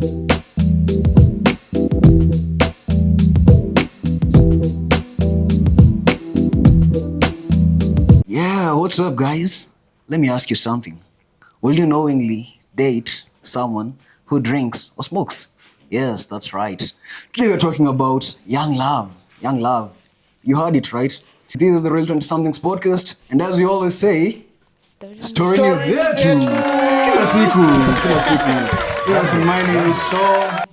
Yeah, what's up, guys? Let me ask you something. Will you knowingly date someone who drinks or smokes? Yes, that's right. Today we're talking about young love. Young love. You heard it, right? This is the Real 20 Somethings podcast, and as we always say, story ni zetu. Kila siku. Yes, my name is Shaw,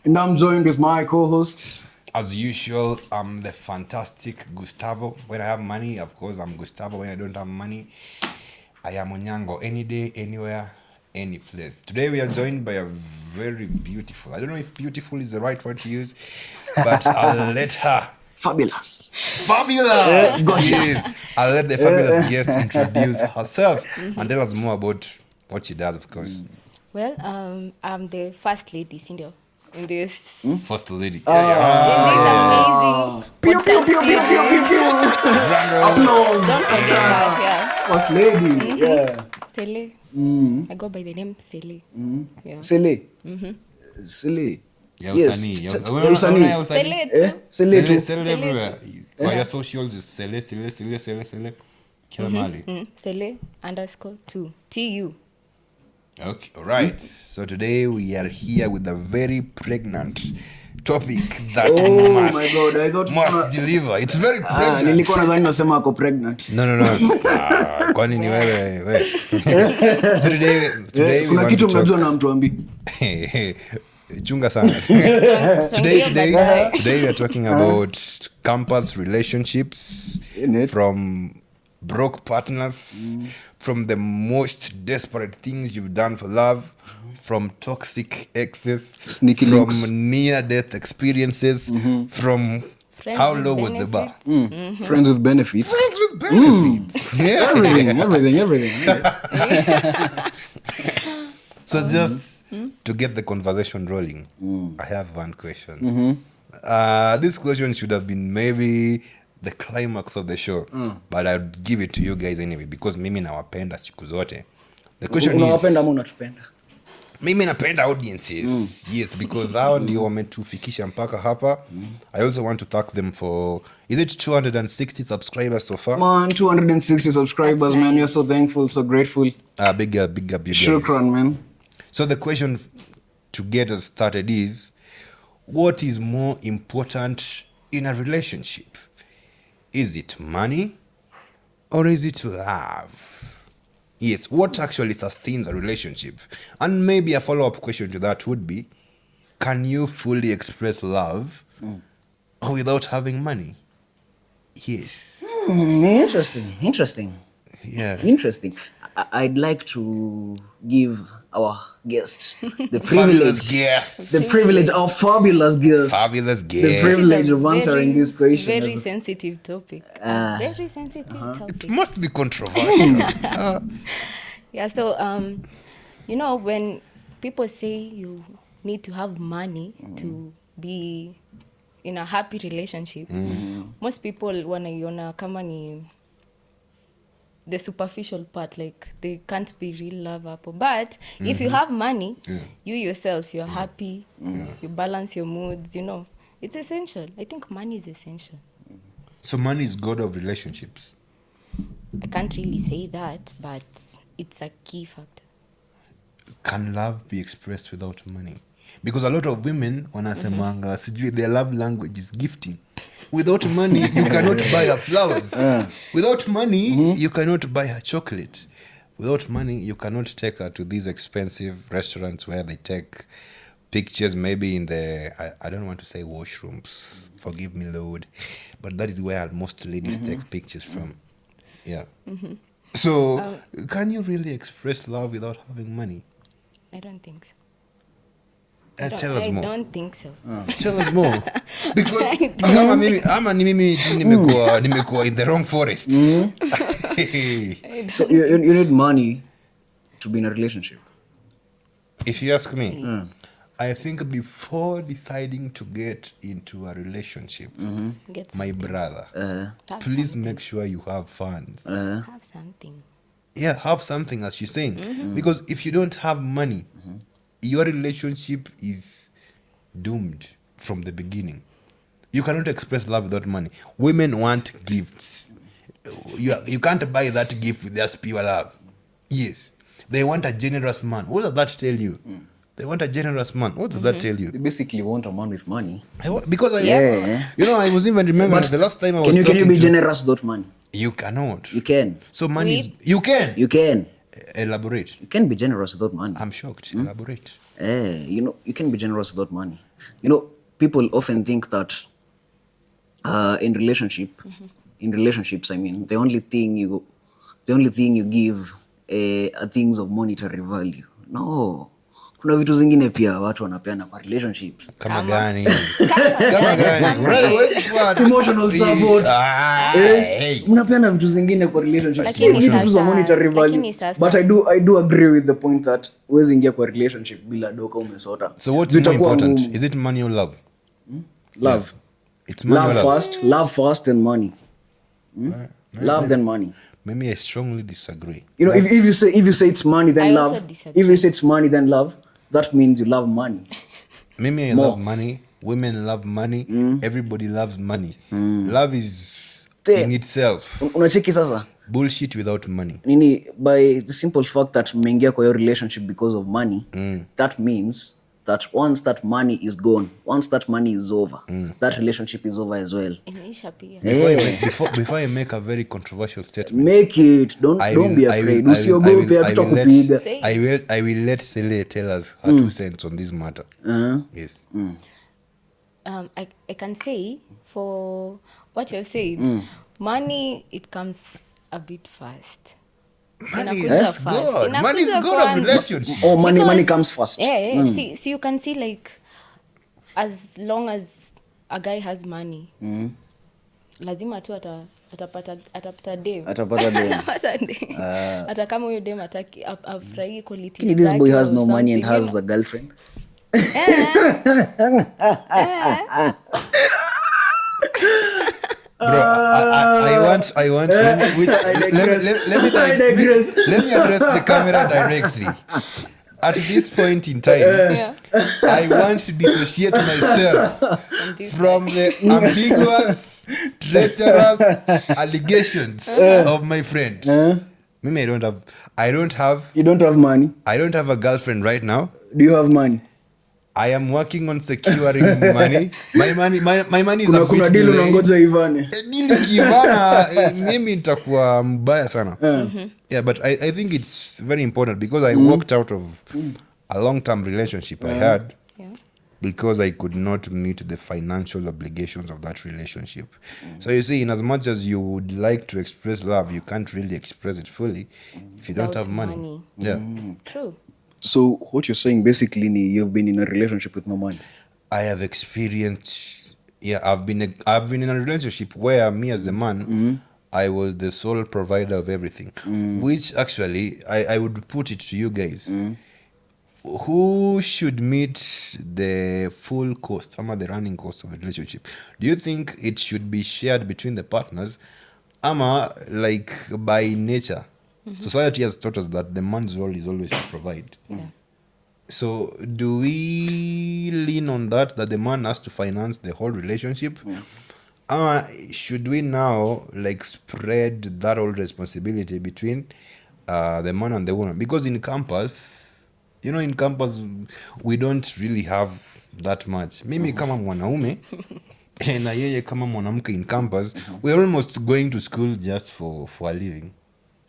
and I'm joined with my co-host. As usual, I'm the fantastic Gustavo. When I have money, of course, I'm Gustavo. When I don't have money, I am Onyango. Any day, anywhere, any place. Today, we are joined by a very beautiful, I don't know if beautiful is the right word to use, but I'll let her. Fabulous. Gorgeous. Yes. I'll let the fabulous guest introduce herself and tell us more about what she does, of course. Well, I'm the first lady, Cindy, in this First lady. in this amazing Pew, pew, pew, pew, pew, pew, pew. Applause. Don't forget that, First lady. Yeah. Sele. I go by the name Sele. Yeah. Sele. Sele. Yeah, Yes. Usani. Usani. Sele too. Sele too. Sele everywhere. For your socials is Sele. Kila mahali. Sele _2. TU. Okay, all right. So today we are here with a very pregnant topic that Oh my God, I thought must deliver. It's very pregnant. nilikuwa nadhani nasema ako pregnant. No. Kwani ni wewe. So today we Kuna want kitu to talk. mnajua na mtu ambi. Chunga sana. Today we are talking about campus relationships, from broke partners, from the most desperate things you've done for love, from toxic exes, Sneaky from links. near-death experiences, from Friends how with low was the bar? Friends with benefits. Friends with benefits. Yeah. Everything. So just to get the conversation rolling, I have one question. This question should have been maybe the climax of the show, but I'll give it to you guys anyway because mimi nawapenda siku zote. The question Unawapenda ama is, unatupenda? mimi napenda audiences. Yes, because hao ndio wametufikisha mpaka hapa. I also want to thank them for, is it 260 subscribers so far? Man, 260 subscribers, That's man. nice. We're so thankful, so grateful. Big up, you guys. Shukran, man. So the question to get us started is, what is more important in a relationship? Is it money or is it love? Yes, what actually sustains a relationship? And maybe a follow-up question to that would be, can you fully express love without having money? Yes. Interesting. Yeah. Interesting. I'd like to give our guest the Fabulous privilege. guest. The privilege, our fabulous guest. Fabulous The guest. privilege of answering this question. Very sensitive topic. Very sensitive topic. It must be controversial. Yeah, so when people say you need to have money to be in a happy relationship, most people wanaiona kama ni the superficial part, like they can't be real love hapo. But if you have money, you yourself, you're happy, you balance your moods, it's essential. I think money is essential. So money is god of relationships. I can't really say that, but it's a key factor. Can love be expressed without money? Because a lot of women wanasemanga sijui their love language is gifting. Without money you cannot buy her flowers. Without money you cannot buy her chocolate. Without money you cannot take her to these expensive restaurants where they take pictures, maybe in the I don't want to say washrooms, forgive me Lord, but that is where most ladies take pictures from. Yeah. So can you really express love without having money? I don't think so. Tell us more. I don't think so. Tell us more. Because ama ni mimi tu nimekuwa in the wrong forest. So you need money to be in a relationship. If you ask me, I think before deciding to get into a relationship, my brother, please make sure you have funds. Have something. Yeah, have something, as you're saying. Because if you don't have money, your relationship is doomed from the beginning. You cannot express love without money. Women want gifts. You can't buy that gift with just pure love. Yes. They want a generous man. What does that tell you? They want a generous man. What does that tell you? They basically want a man with money. Because Yeah. I was even remembering the last time I was Can you talking be to... generous without money? You cannot. You can. So money is... We- You can. You can. Elaborate. You can be generous without money. I'm shocked. Elaborate. You can be generous without money. People often think that in relationships, I mean, the only thing you give are things of monetary value. No, kuna vitu zingine pia watu wanapeana kwa relationships. Kama gani? Kama gani? Emotional support. Hey. Mnapeana vitu zingine kwa relationships. Lakini Si vitu za sasa- monetary value. lakini sasa- But I do agree with the point that huwezi ingia kwa relationship bila doka umesota. So what's more Zitakuwa important? ngumu. Is it money or love? Love. It's money or love. Love first and money. Love then money. Maybe I strongly disagree. If you say it's money then I love. also disagree. If you say it's money then love, that means you love money. Maybe I More. love money. Women love money. Everybody loves money. Love is There. in itself Unacheki sasa bullshit without money. nini, by the simple fact that mmeingia kwa your relationship because of money, that means that once that money is gone, once that money is over, that relationship is over as well. Imeisha pia. Before I make a very controversial statement, Make it. Don't be afraid. Usiogope hatutakupiga. Say I will let Sele tell us her 2 cents on this matter. Yes. I can say for what you've said, money it comes a bit fast. Money Inakuja is fast. God. Money is Inakuja God of kwanza. relationship. Oh, money Because- comes first. Yeah. See, you can see like as long as a guy has money, lazima tu atapata dem. Atapata dem. Atapata dem. Hata kama huyo dem ataki afurahi quality. Lakini this boy zake has or no money and something, has a girlfriend. Bro, I want. Let me address the camera directly. At this point in time, Yeah. I want to dissociate myself from the ambiguous, treacherous allegations of my friend. Maybe I don't have You don't have money. I don't have a girlfriend right now. Do you have money? I am working on securing money. My money is a Kuna bit deal delayed. unangoja ivane. Dili kivana, mimi nitakuwa mbaya sana. Yeah, but I think it's very important because I walked out of a long-term relationship I had Yeah. because I could not meet the financial obligations of that relationship. So you see, in as much as you would like to express love, you can't really express it fully if you don't Without have money. money. Yeah. True. So what you're saying basically ni you've been in a relationship with no money. I have experienced. Yeah, I've been in a relationship where me as the man, I was the sole provider of everything. Which actually, I would put it to you guys. Who should meet the full cost, some of the running cost of a relationship? Do you think it should be shared between the partners, ama like by nature? Society has taught us that the man's role is always to provide. Yeah. So do we lean on that the man has to finance the whole relationship? Should we now like spread that whole responsibility between the man and the woman? Because in campus we don't really have that much. Mimi kama mwanaume na yeye kama mwanamke in campus, we're almost going to school just for a living.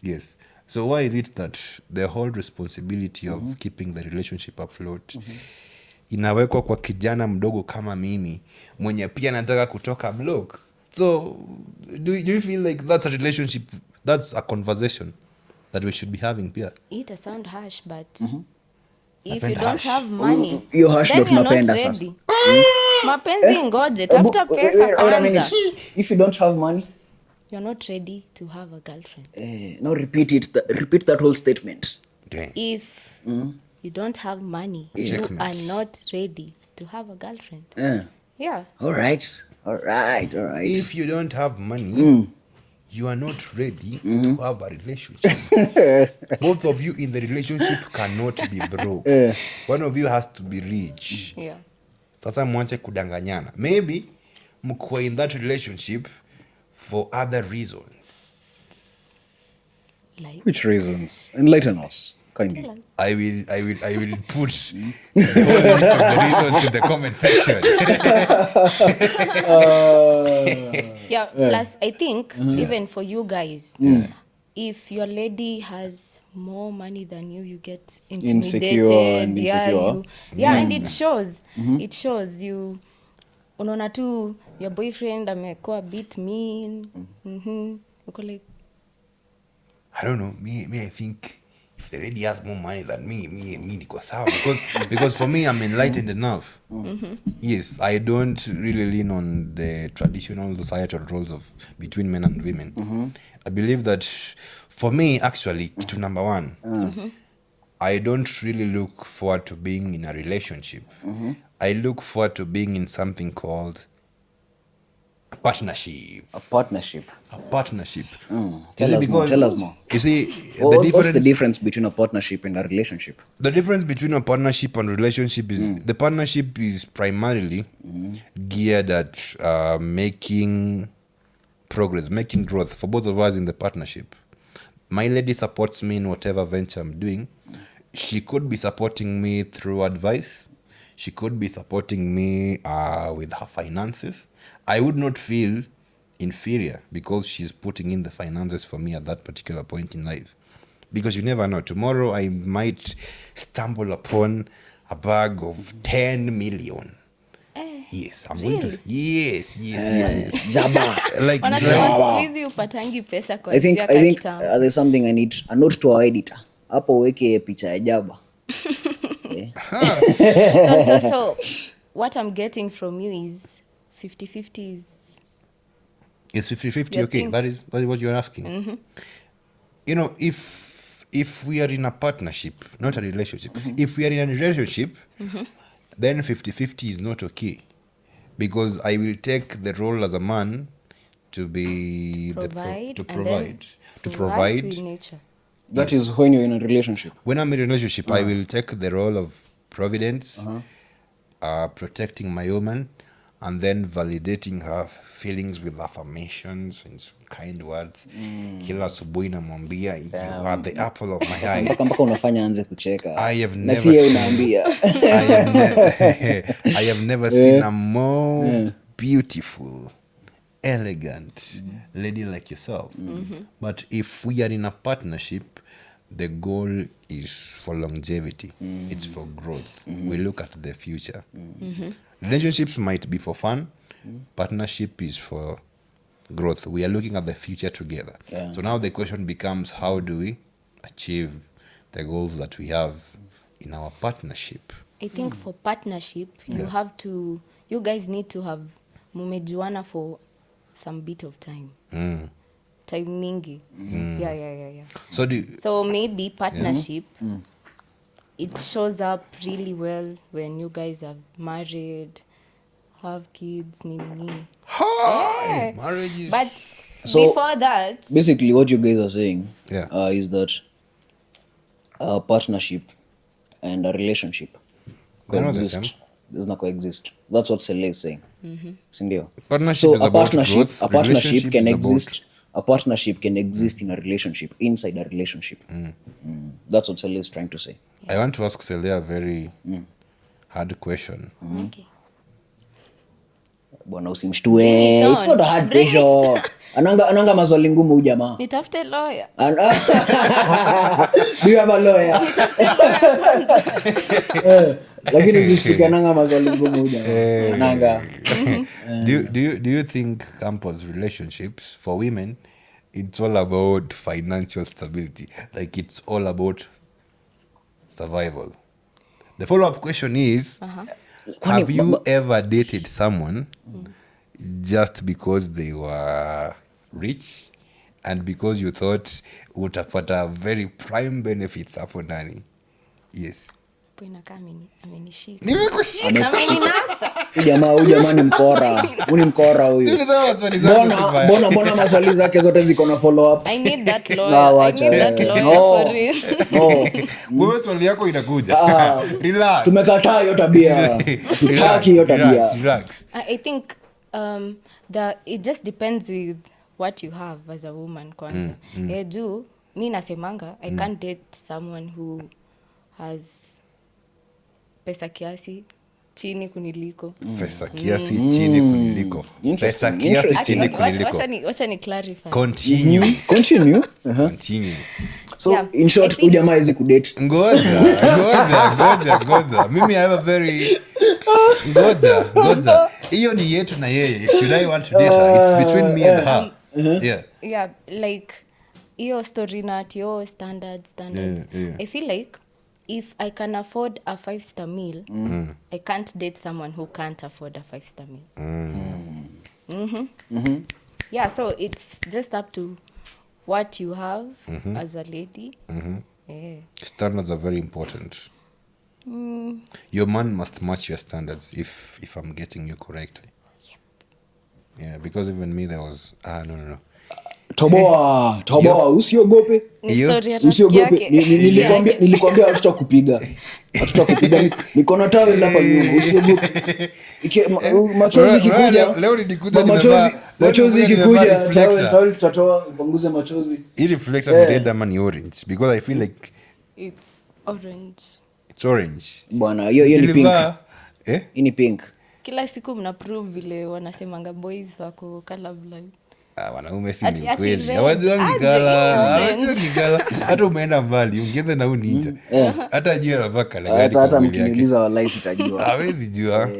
Yes. So why is it that the whole responsibility of keeping the relationship afloat inawekwa kwa kijana mdogo kama mimi mwenye pia nataka kutoka block? So do you feel like that's a relationship, that's a conversation that we should be having pia? It sound harsh, but if Napenda you don't harsh. have money, Hiyo harsh then ndo you're not tunapenda sasa. ready. Mapenzi ngoje, tafuta pesa Wait a minute. kwanza. If you don't have money, You're not ready to have a girlfriend. now repeat that whole statement. Dang. If you don't have money, you Checkmate. are not ready to have a girlfriend. Uh, Yeah. all right. If you don't have money, you are not ready to have a relationship. Both of you in the relationship cannot be broke. One of you has to be rich. Yeah. Sasa mwache kudanganyana. Maybe mkuwa in that relationship for other reasons. Like, Which reasons? Enlighten us, tell kindly. us. I will put the whole list of the reasons in the comment section. Yeah, plus I think even for you guys, if your lady has more money than you get intimidated. Insecure and Yeah, insecure. and it shows. It shows you. Unaona tu your boyfriend amekuwa a bit mean. Uko like, I don't know. Me, I think if the lady has more money than me niko sawa. Because for me, I'm enlightened enough. Yes, I don't really lean on the traditional societal roles of between men and women. I believe that for me, actually, kitu number one, I don't really look forward to being in a relationship. I look forward to being in something called a partnership. A partnership. A partnership. Tell us more. Tell us more. You see, What's the difference between a partnership and a relationship? The difference between a partnership and relationship is the partnership is primarily geared at making progress, making growth for both of us in the partnership. My lady supports me in whatever venture I'm doing. She could be supporting me through advice. She could be supporting me with her finances. I would not feel inferior because she's putting in the finances for me at that particular point in life. Because you never know. Tomorrow I might stumble upon a bag of 10 million. Yes, I'm going to. Yes. Jabba. Like wanasema siku hizi upatangi pesa kwa I think njia kakitambo. there's something I need a note to our editor. Hapo uweke picha ya Jabba. So what I'm getting from you is 50-50 is it's 50-50. Your Okay, thing. that is what you're asking. You know, if we are in a partnership, not a relationship, if we are in a relationship, then 50-50 is not okay. Because I will take the role as a man to be provide to and then provide. with nature. That is when you're in a relationship. When I'm in a relationship, I will take the role of providence, protecting my woman, and then validating her feelings with affirmations and kind words. Kila asubuhi namwambia, you are the apple of my eye. Mpaka unafanya anze kucheka. I have Na never si yeye seen- unaambia. I have never seen a more beautiful, elegant lady like yourself. But if we are in a partnership, the goal is for longevity. It's for growth. We look at the future. Relationships might be for fun. Partnership is for growth. We are looking at the future together. So now the question becomes, how do we achieve the goals that we have in our partnership? I think for partnership, you guys need to have mumejuana for some bit of time. Time mingi. Yeah. So maybe partnership, it shows up really well when you guys are married, have kids, nini. Hi! Marriage is... But So- before that, Basically, what you guys are saying is that a partnership and a relationship They're not the coexist. same. Does not coexist. That's what Sele is saying. Sindio? Partnership So is a about partnership, growth. a partnership Relationship can is about- exist. A partnership can exist in a relationship, inside a relationship. That's what Sele is trying to say. I want to ask Celia a very hard question. okay. Bwana usimshtue. it It's not a hard Bring it question. Ananga maswali ngumu huyu jamaa. Nitafute lawyer. Do you have a lawyer? Lakini usishtuke ananga maswali ngumu huyu jamaa. Ananga. Do you think campus relationships for women, it's all about financial stability? Like it's all about survival? The follow-up question is, have you ever dated someone just because they were rich and because you thought utapata very prime benefits hapo ndani? Yes. Hapo inakaa amenishika. Nimekushika. Ameninasa. Huyu jamaa ni mkora. Huyu ni mkora huyu. Si ulisema maswali zangu sifaya. Mbona maswali zake zote ziko na follow up? I need that lawyer. Wacha, I need that lawyer no. for real. No. Wewe swali yako inakuja. Relax. Tumekataa hiyo tabia. Hatutaki hiyo tabia. Relax. I think it just depends with what you have as a woman kwanza. Juu mi nasemanga I can't date someone who has pesa kiasi chini kuniliko. Pesa kiasi chini kuniliko. Pesa kiasi chini kuniliko. Wacha ni clarify. Continue. Continue. So Yeah, in short, huyu jamaa hizi kudate. Ngoja. Mimi I have a very ngoja. Hiyo ni yetu na yeye. Should I want to date her? It's between me and her. Yeah, like your story not your standards. Yeah. I feel like if I can afford a 5-star meal, I can't date someone who can't afford a 5-star meal. Yeah, so it's just up to what you have as a lady. Yeah. Standards are very important. Your man must match your standards if I'm getting you correctly. Yep. Yeah, because even me there was no. Toboa, usiogope. Ni story ya rafiki Usiogope. yake. Nilikwambia hatutakupiga. Niko na towel hapa nyuma, usiogope. Machozi ikikuja. Leo nilikuja machozi ikikuja, towel tutatoa, upunguze machozi. Hii reflector ni red ama ni orange because I feel like It's orange. it's orange. Bwana, hiyo ni pink. Hii ni pink. Kila siku mna prove vile wanasemanga boys wako colorblind. Wanaume si ni Ati kweli. red. Hawajuangi kala. Hata umeenda mbali, ungeze na ninja. Hata jua anavaa kala gani. Hata mkiniuliza wallahi sitajua. Hawezi jua.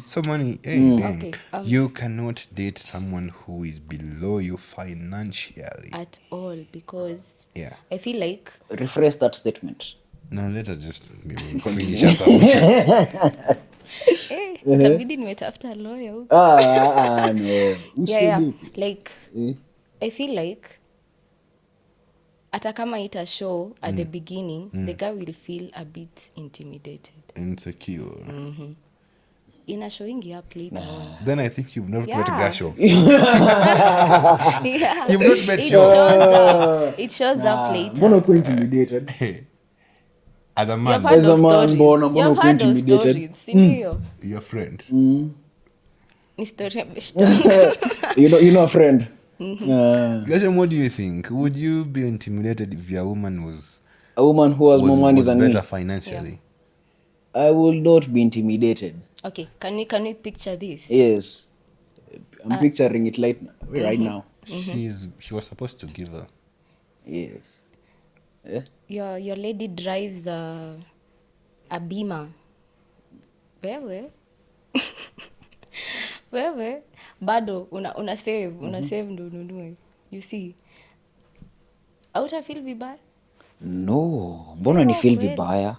So money, Okay, you cannot date someone who is below you financially. At all, because Yeah. I feel like Rephrase that statement. No, let us just finish us out. itabidi nimetafuta lawyer huko. No. Yeah. Like I feel like hata kama ita show at the beginning, the guy will feel a bit intimidated. Insecure. Ina showing up later on. Then I think you've not Yeah. met Gasho. Yeah. You've not met It Shaw. shows up. It shows up later. Mbona uko intimidated? As a You've man, heard As a those man, stories. mbona You've uko heard those intimidated? stories, si ndio? your friend. Ni story ya beshte. You know a friend. Gasho, what do you think? Would you be intimidated if your woman was A woman who has more money than me. better financially? I will not be intimidated. Okay, can we picture this? Yes. I'm picturing it right now. She was supposed to give her. Yes. Yeah. Your lady drives a Beamer. Wewe bado una save ndo ununue. You see. Auta feel vibaya? No, mbona ni feel kweli. vibaya?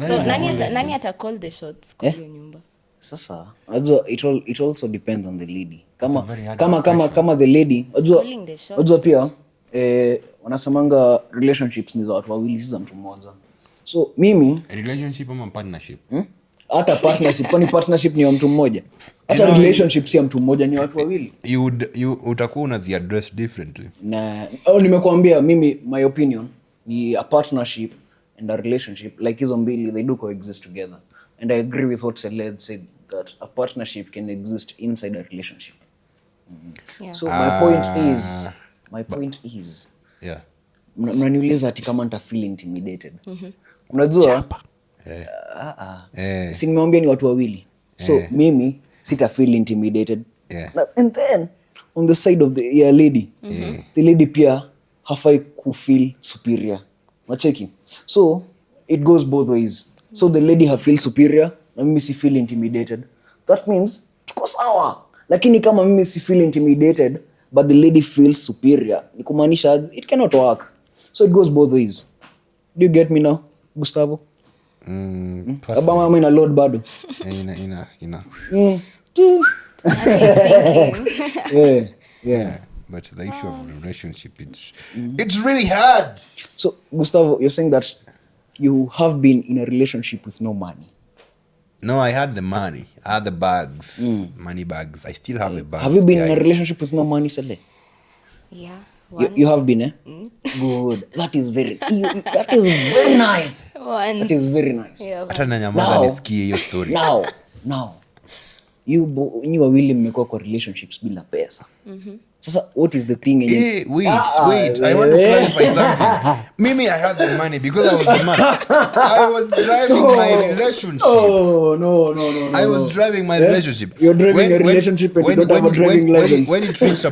So nani ata call the shots kwa hiyo nyumba? Sasa it also depends on the lady. a very hard Kama the lady, Calling the shots. unajua pia wanasemanga relationships ni za watu wawili, si za mtu mmoja. So mimi A relationship or partnership? hata partnership, kwani partnership ni ya mtu mmoja? Hata relationship si ya mtu mmoja, ni watu wawili. Utakuwa unazi address differently. Na nimekuambia mimi my opinion ni a partnership and a relationship, like hizo mbili they do coexist together, and I agree with what Seled said that a partnership can exist inside a relationship. Yeah. So my point is Yeah. mnaniuliza ati kama nita feel intimidated. Unajua si nimeambia ni watu wawili, so mimi sita feel intimidated. And then on the side of the lady, the lady pia hafai kufeel superior, nacheki. So it goes both ways. So the lady feel superior na mimi si feel intimidated, that means tuko sawa. Lakini kama mimi si feel intimidated but the lady feels superior, ni kumaanisha it cannot work. So it goes both ways. Do you get me now, Gustavo? Abama mimi na load bado. Ina. Yeah. But the issue of relationship, it's really hard. So Gustavo, you're saying that you have been in a relationship with no money. No, I had the money. I had the bags, money bags. I still have the bags. Have you been in a guys. relationship with no money, Sele? Yeah. You have been, eh? Good. That is very that is very nice. Once. That is very nice. Yeah, Hata once. nanyamaza Now- nisikie hiyo story. Now. Nyi wawili mmekuwa kwa relationships bila pesa. Sasa what is the thing yenye- Hey, wait. I want to clarify something. Mimi, I had the money because I was the man. I was driving my relationship. Oh, no. I was driving my relationship. You're driving a relationship and you don't have a driving license. When it reached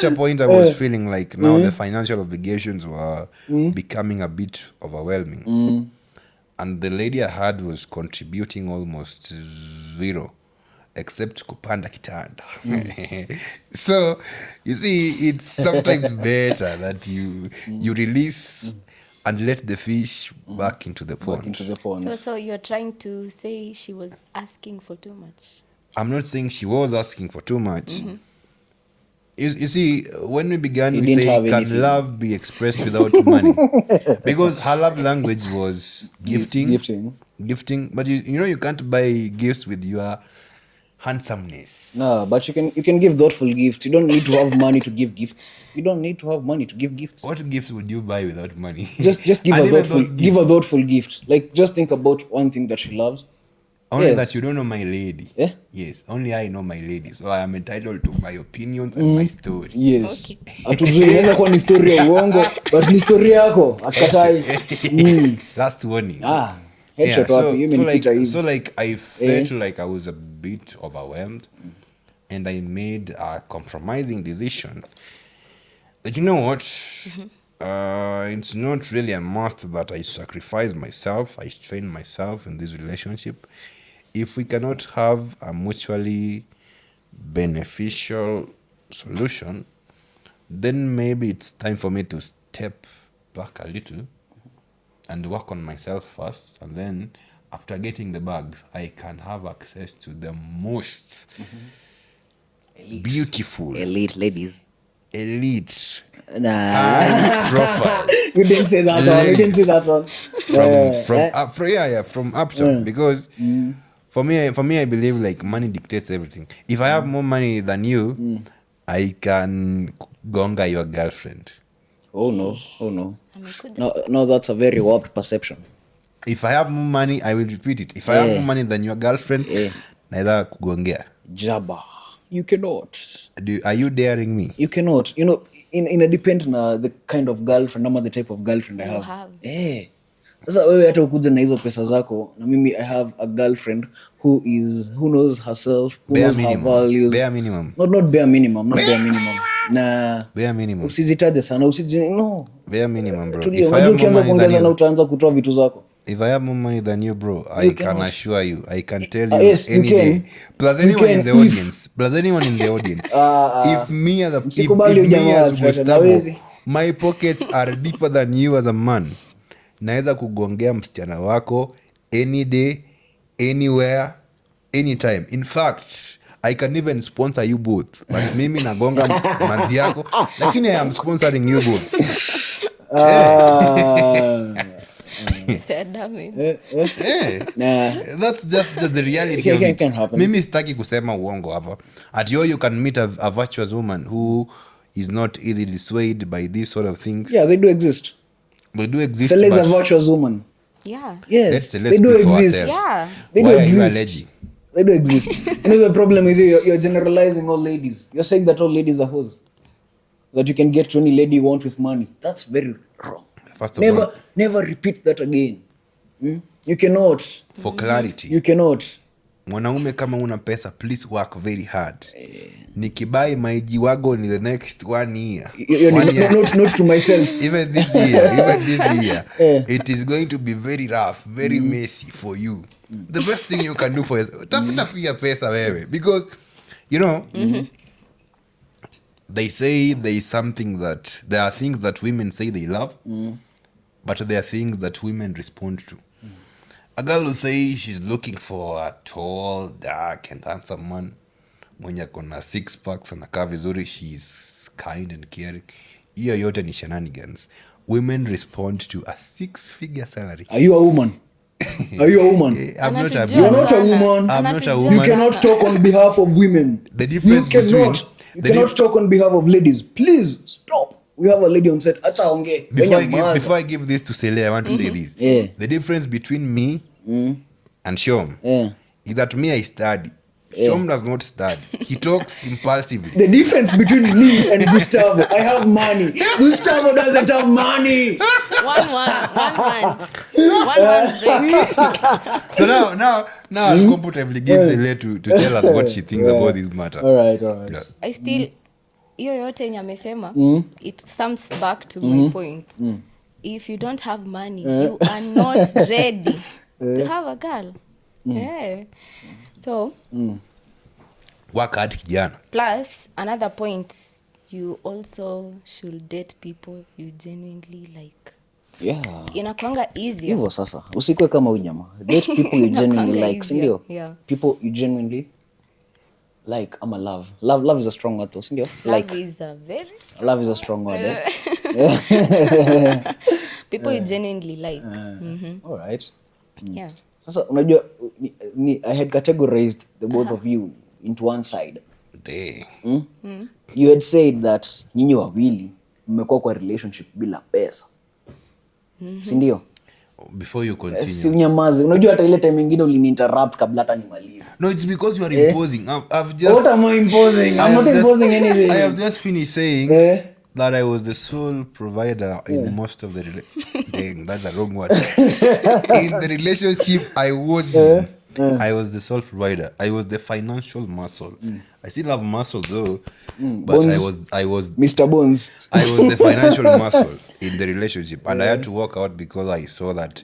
a point, I was feeling like now the financial obligations were becoming a bit overwhelming. And the lady I had was contributing almost zero, except kupanda kitanda. So, you see, it's sometimes better that you release and let the fish back into the pond. Into the pond. So you're trying to say she was asking for too much? I'm not saying she was asking for too much. You see, when we began, You we didn't say, have can anything." love be expressed without money? Because her love language was gifting. Gifting. But you can't buy gifts with your handsomeness. No, but you can give thoughtful gifts. You don't need to have money to give gifts. You don't need to have money to give gifts. What gifts would you buy without money? Just give And a even thoughtful those give a gifts, thoughtful gift. Like just think about one thing that she loves. only Yes. that you don't know my lady. Eh? Yes, only I know my lady. So I am entitled to my opinions and my story. Yes. Hatujui inaweza kuwa ni story ya uongo, but ni story yako. Akatai. Last warning. Headshot wapi? You mean kita hivi. So like I felt like I was a bit overwhelmed, and I made a compromising decision. But you know what? It's not really a must that I sacrifice myself. I train myself in this relationship. If we cannot have a mutually beneficial solution, then maybe it's time for me to step back a little and work on myself first, and then after getting the bags, I can have access to the most beautiful, Elite ladies. elite, Nah. high profile You didn't say that one. You didn't say that one. from uptown. Because for me, I believe like money dictates everything. If I have more money than you, I can gonga your girlfriend. Oh no. I mean, could No, that's a very warped perception. If I have more money, I will repeat it. If I have more money than your girlfriend, naeza kugongea. Jabba. You cannot. Are you daring me? You cannot. You know, in a depend na the kind of girlfriend ama the type of girlfriend I You have. have. Sasa wewe hata ukuja na hizo pesa zako na mimi I have a girlfriend who knows herself, who Bare knows minimum. her values. Bare minimum. Not bare minimum, not bare minimum. Na Bare minimum. usizitaje sana, no. Bare minimum, bro. Tulia, If I unajua have more ukianza money than kuongeza na you, utaanza kutoa vitu zako. if I have more money than you, bro, I can cannot. assure you, I can tell you Yes, you any can. day. Plus You anyone can in the if- audience. Plus anyone in the audience. If me as a Msikubali if me ujamaa as fashion, Gustavo, hawezi. my pockets are deeper than you as a man. Naweza kugongea msichana wako any day, anywhere, anytime. In fact, I can even sponsor you both. But mimi nagonga manzi yako, lakini I am sponsoring you both. said damage. Yeah. That's just the reality of it. Can happen. Mimi sitaki kusema uongo hapa. At you can meet a virtuous woman who is not easily swayed by these sort of things. Yeah, they do exist. They do exist, Sele is a but virtuous woman. Yeah. Yes, let's they do speak for exist. ourselves. Yeah. They Why do are you exist. alleging? They do exist. You know the problem is you're generalizing all ladies. You're saying that all ladies are hoes. That you can get to any lady you want with money. That's very wrong. First of all, Never repeat that again. You cannot. for clarity, You cannot. mwanaume kama una pesa, please work very hard. Nikibai maiji wago in the next 1 year. Not to myself. Even this year, it is going to be very rough, very messy for you. The best thing you can do for yourself, tafuta pia pesa wewe, because you know, they say there is something that there are things that women say they love, but there are things that women respond to. A girl will say she's looking for a tall, dark, and handsome man. Mwenye kona 6 packs anakaa vizuri, she's kind and caring. Hiyo yote ni shenanigans. Women respond to a 6-figure salary. Are you a woman? Are you a woman? I'm not a Anatujua You're not a sana. woman. I'm not a Anatujua woman. You cannot sana. talk on behalf of women. The difference You cannot. between- You the cannot dif- talk on behalf of ladies. Please stop. We have a lady on set. Acha onge. Before I give this to Sele, I want to say this. Yeah. The difference between me and Shom Yeah. is that me, I study. Shom does not study. He talks impulsively. The difference between me and Gustavo, I have money. Gustavo doesn't have money. One man. One break. So now I'll comfortably give Sele to tell us what she thinks about this matter. All right. Yeah. I still hiyo yote yenye amesema it sums back to my point. If you don't have money, you are not ready to have a girl. Yeah. So Work hard, kijana. plus another point, you also should date people you genuinely like. Yeah. Inakwanga easier. Hivyo sasa. Usikwe kama unyama. Date people you genuinely Inakwanga like, si ndio? Yeah. People you genuinely like. Ama love. Love is a strong word though, si ndio? Love is a very strong Love is a strong word. Eh? people you genuinely like. All right. Yeah. Sasa unajua I had categorized the both of you into one side. You had said that nyinyi wawili mmekuwa kwa relationship bila pesa. Si ndio? Before you Si continue. unyamaze. Unajua hata ile time nyingine uliniinterrupt kabla hata nimalize. No, it's because you are imposing. I've just. What am I imposing? I'm not imposing anything. I have just finished saying that I was the sole provider in most of the. Dang, that's a wrong word. In the relationship I was in, I was the sole provider. I was the financial muscle. I still have muscle though, but Bones. I was Mr. Bones. I was the financial muscle in the relationship, and I had to walk out because I saw that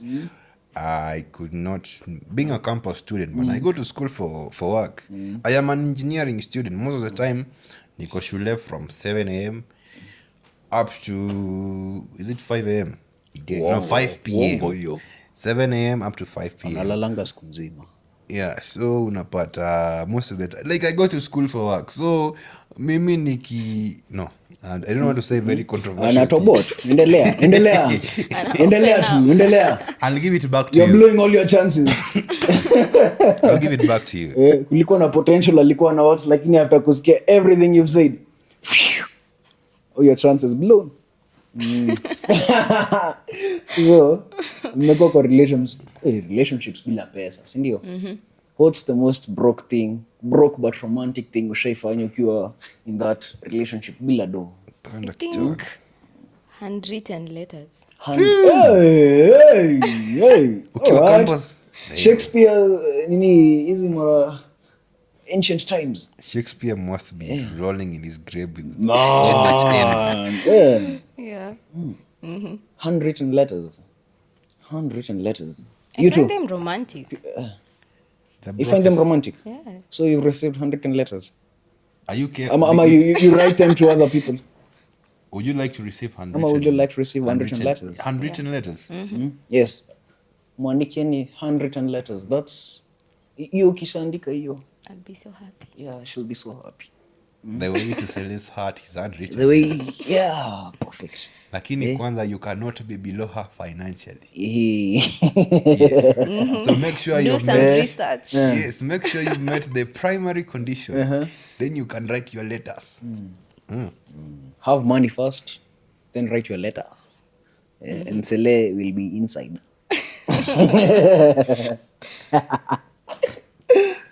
I could not, being a campus student, when I go to school for work, I am an engineering student. Most of the time, niko shule from 7 a.m. up to, is it 5 a.m.? No, 5 p.m. Wongo hiyo. 7 a.m. up to 5 p.m. Analalanga siku nzima. Yeah, so unapata most of the time, like I go to school for work, so mimi no, and I don't want to say very controversial. Anatobot. Endelea. Endelea tu. Endelea. I'll give it back to You're you. blowing all your chances. I'll give it back to you. Kulikuwa na potential, alikuwa na watu, lakini after kusikia everything you've said, all your chances blown. So mmekuwa kwa relationships bila pesa, si ndio? What's the most broke but romantic thing ushaifanya ukiwa in that relationship bila do? I think handwritten letters. Hey. Ukiwa Alright. campus, Shakespeare nini hizi mara ancient times. Shakespeare must be rolling in his grave with so much envy. Yeah. Yeah. Handwritten letters. I You find too. them romantic. You find them romantic. Yeah. So you've received handwritten letters. Are you careful? Ama you write them to other people. Would you like to receive handwritten? Ama would you like to receive handwritten letters? Handwritten letters. Yes. Mwandikieni handwritten letters. That's hiyo ukishaandika hiyo. I'll be so happy. Yeah, she'll be so happy. The way to sell his heart is handwritten. The way, yeah, perfect. Lakini kwanza you cannot be below her financially. Yes. So make sure Do you've some met. research. Yes, make sure you've met the primary condition. Then you can write your letters. Have money first, then write your letter. And Sele will be inside.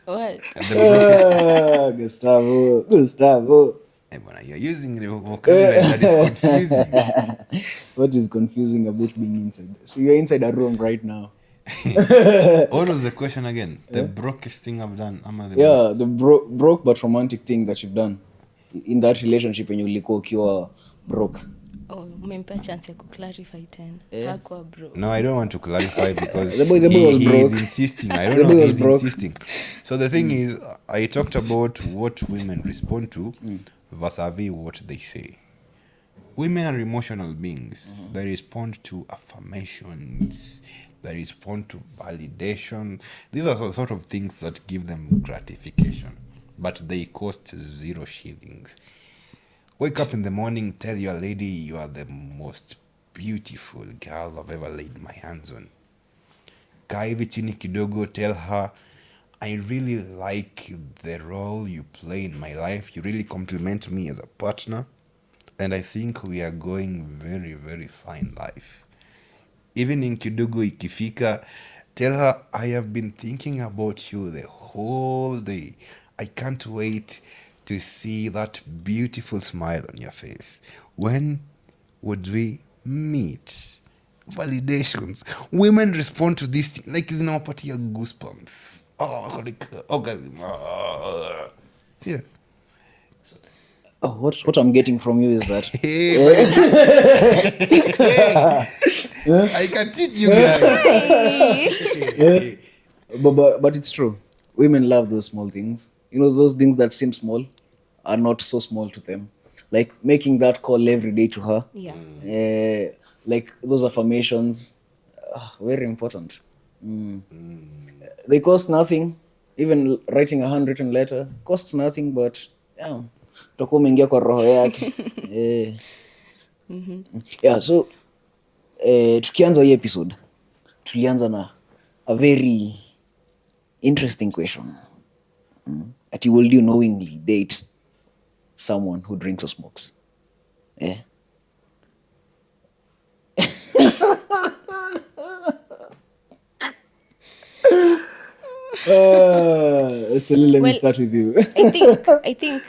What? Gustavo. Hey, bwana, you're using the vocabulary that is confusing. What is confusing about being inside? So you're inside a room right now. What was the question again? The brokest thing I've done. Yeah, the broke but romantic thing that you've done in that relationship when you ulikuwa ukiwa broke. Oh, umempea chance ya kuclarify tena. Hakuwa bro. No, I don't want to clarify because The boy was he broke. is insisting. I don't The know. boy was He's broke. insisting. So the thing is, I talked about what women respond to vis-a-vis what they say. Women are emotional beings. They respond to affirmations. They respond to validation. These are the sort of things that give them gratification, but they cost 0 shillings. Wake up in the morning, tell your lady you are the most beautiful girl I've ever laid my hands on. kaa hivi chini kidogo, tell her I really like the role you play in my life, you really compliment me as a partner, and I think we are going very very fine life. Evening kidogo ikifika, tell her I have been thinking about you the whole day. I can't wait to see that beautiful smile on your face. When would we meet? Validations. Women respond to this thing like zinawapatia goosebumps. Oh, like orgasm. Yeah. Oh, what I'm getting from you is that Hey, I can teach you guys. but it's true. Women love those small things. You know, those things that seem small are not so small to them. Like making that call every day to her. Yeah. Like those affirmations, very important. They cost nothing. Even writing a handwritten letter costs nothing, but yeah, utakuwa umeingia kwa roho yake. Yeah, so tukianza hii episode tulianza na a very interesting question. That you will you knowingly date someone who drinks or smokes? Yeah. So let me start with you. I think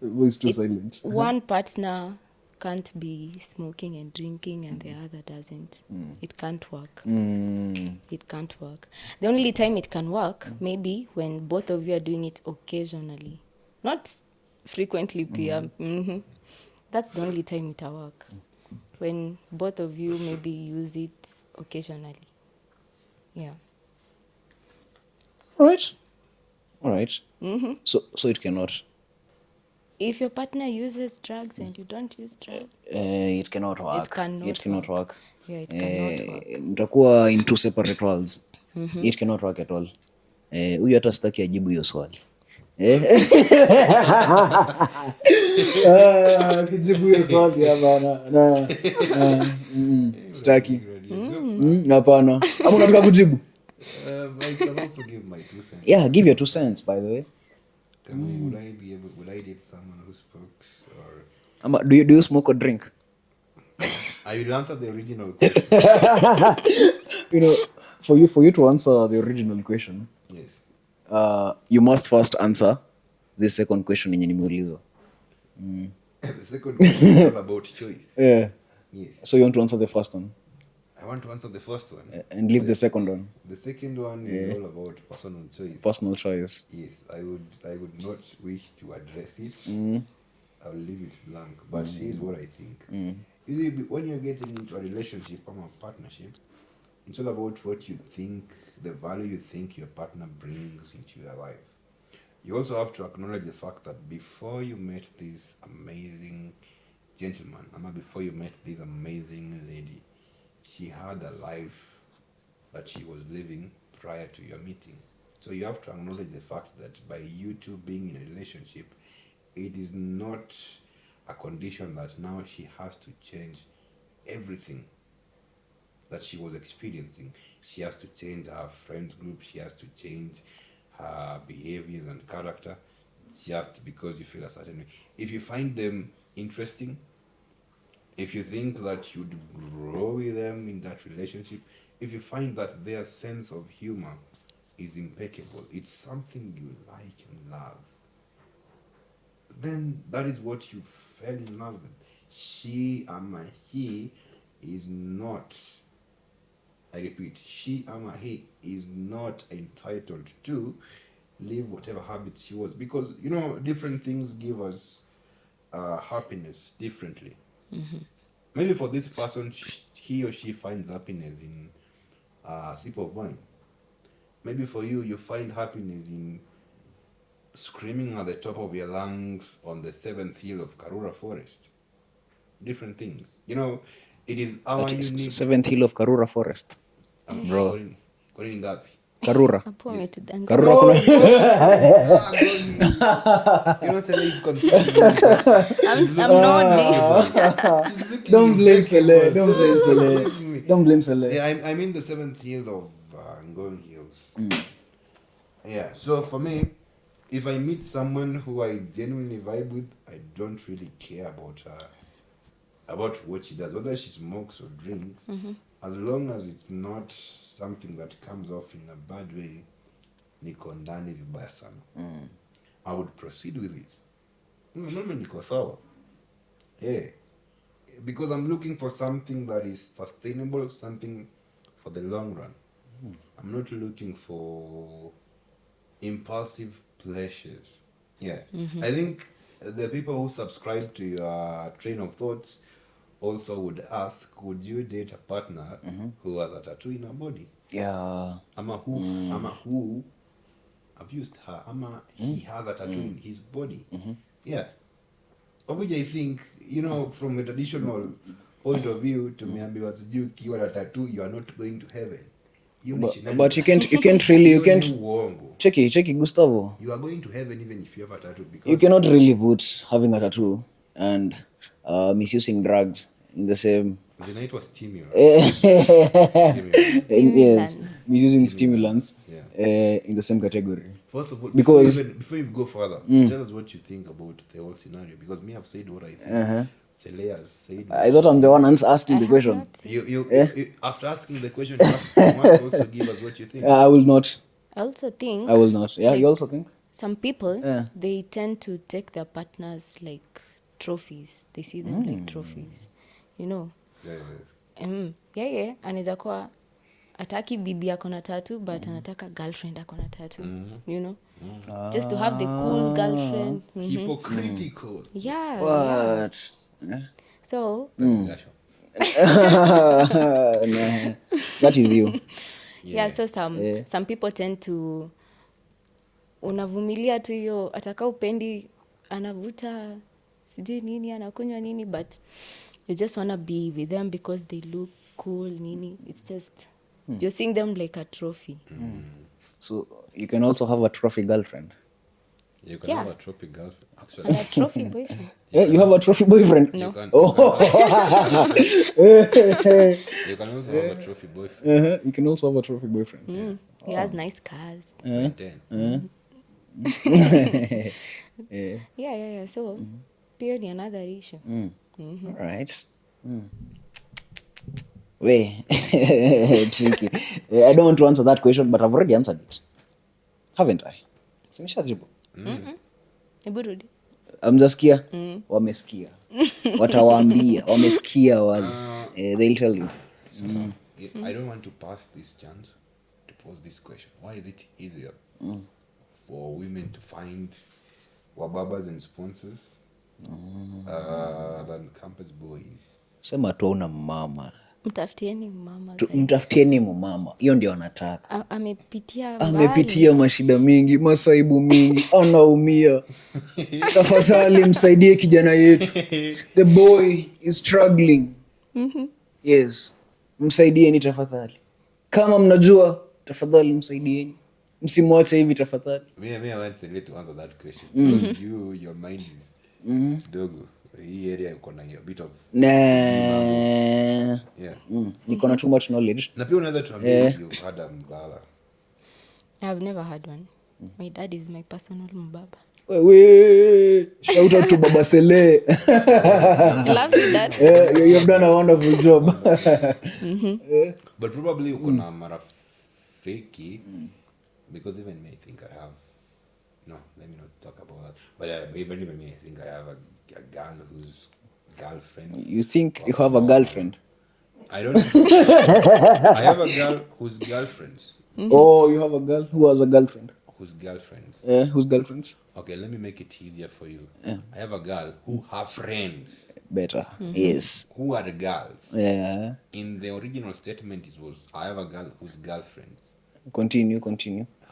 Voice too silent. one partner can't be smoking and drinking and the other doesn't. It can't work. It can't work. The only time it can work, maybe when both of you are doing it occasionally, not frequently. That's the only time it'll work. When both of you maybe use it occasionally. Yeah. All right. So it cannot. If your partner uses drugs and you don't use drugs, It cannot work. It cannot work. yeah, it cannot work. Mtakuwa in two separate worlds. It cannot work at all. Huyu hata sitaki ajibu hiyo swali. Kijibu hiyo swali hapana. Sitaki. Hapana. Ama unataka kujibu? I can also give my 2 cents. Yeah, give your 2 cents, by the way. Would I date someone who smokes, or Ama, do you smoke or drink? I will answer the original question. You know, for you to answer the original question, Yes. You must first answer the second question yenye nimeuliza. The second question is all about choice. Yeah. Yes. So you want to answer the first one I want to answer the first one. and leave the second one. The second one is all about personal choice. Personal choice. Yes, I would not wish to address it. I'll leave it blank. But here's what I think. You see, when you're getting into a relationship or a partnership, it's all about what you think, the value you think your partner brings into your life. You also have to acknowledge the fact that before you met this amazing gentleman, or before you met this amazing lady, she had a life that she was living prior to your meeting. So you have to acknowledge the fact that by you two being in a relationship, it is not a condition that now she has to change everything that she was experiencing. She has to change her friend group, she has to change her behaviors and character just because you feel a certain way. If you find them interesting, if you think that you'd grow with them in that relationship, if you find that their sense of humor is impeccable, it's something you like and love, then that is what you fell in love with. She ama he is not, I repeat, she ama he is not entitled to live whatever habits she was, because you know different things give us happiness differently. Maybe for this person, he or she finds happiness in a sip of wine. Maybe for you, you find happiness in screaming at the top of your lungs on the 7th hill of Karura Forest. Different things. You know, it is our unique... 7th hill of Karura Forest. Bro. Kwa nini ngapi? Karura. Hapo ametudanganya. Karura kuna... You know, Sele is confusing me. I'm nodding. Don't blame Sele. Don't blame Sele. Don't blame Saleh. Yeah, I'm in the 7th year of going heels. Yeah, so for me, if I meet someone who I genuinely vibe with, I don't really care about what she does, whether she smokes or drinks, as long as it's not something that comes off in a bad way, niko ndani vibaya sana. I would proceed with it. Mimi niko sawa. Yeah. Because I'm looking for something that is sustainable, something for the long run. I'm not looking for impulsive pleasures. Yeah. I think the people who subscribe to your train of thoughts also would ask, would you date a partner who has a tattoo in her body? Yeah. Ama who abused her? Ama he has a tattoo in his body? Yeah. Of which I think, from a traditional point of view, tumeambiwa sijui ukiwa na tattoo you are not going to heaven. But you can't really, uongo. Checky, Gustavo. You are going to heaven even if you have a tattoo, because You cannot really put having a tattoo and misusing drugs in the same. zinaitwa stimulant. Yes, misusing stimulants Yeah. in the same category. First of all, Because- before you go further, tell us what you think about the whole scenario, because me have said what I think. Sele has said what I thought I'm the one asking the question. you after asking the question, you must also give us what you think. I will not. I also think I will not. Yeah, like, you also think? some people Yeah. they tend to take their partners like trophies. They see them like trophies, yeah. Anaweza kuwa ataki bibi ako na tatu but anataka girlfriend ako na tatu, just to have the cool girlfriend. Hypocritical. Yeah. What? So No, that is you. yeah, so some people tend to unavumilia tu hiyo, ataka upendi anavuta sijui nini anakunywa nini, but you just wanna be with them because they look cool nini. It's just you're seeing them like a trophy. So you can also have a trophy girlfriend. You can Yeah. have a trophy girlfriend, actually. And a trophy boyfriend. Yeah, you have a trophy boyfriend. No. You can also have a trophy boyfriend. You can also have a trophy boyfriend. He has nice cars. Maintain. Yeah. So pia ni another issue. All right. Way tricky. I don't want to answer that question, but I've already answered it, haven't I? Sinishajibu. Hebu rudi. Amjasikia? Wamesikia. Watawaambia. Wamesikia wale. They'll tell you. I don't want to pass this chance to pose this question. Why is it easier for women to find wababas and sponsors than campus boys? Sema tu una mama. Mtafutieni mama. Mtafutieni mumama. Hiyo ndio anataka. Amepitia Amepitia mashida mingi, masaibu mingi, anaumia. Tafadhali msaidie kijana yetu. The boy is struggling. Yes. Msaidieni tafadhali. Kama mnajua, tafadhali msaidieni. Msimwache hivi tafadhali. Me, I want to answer that question. Because your mind is kidogo. Hii area yuko na a bit of Yeah. Niko na too much knowledge. Na pia unaweza tuambia if you've had a mbala. I've never had one. My dad is my personal mbaba. Wewe, shout out to Baba Sele. Love you, Dad. You've done a wonderful job. But probably uko na marafiki, because even me, I think I have. No, let me not talk about that. But even me, I think I have a girl whose girlfriend. You think you have a girlfriend? I don't know. I have a girl whose girlfriends. Oh, you have a girl who has a girlfriend? Whose girlfriends. Whose girlfriends? Okay, let me make it easier for you. I have a girl who have friends. Better. Yes. Who are girls. Yeah. In the original statement, it was, I have a girl whose girlfriends Continue.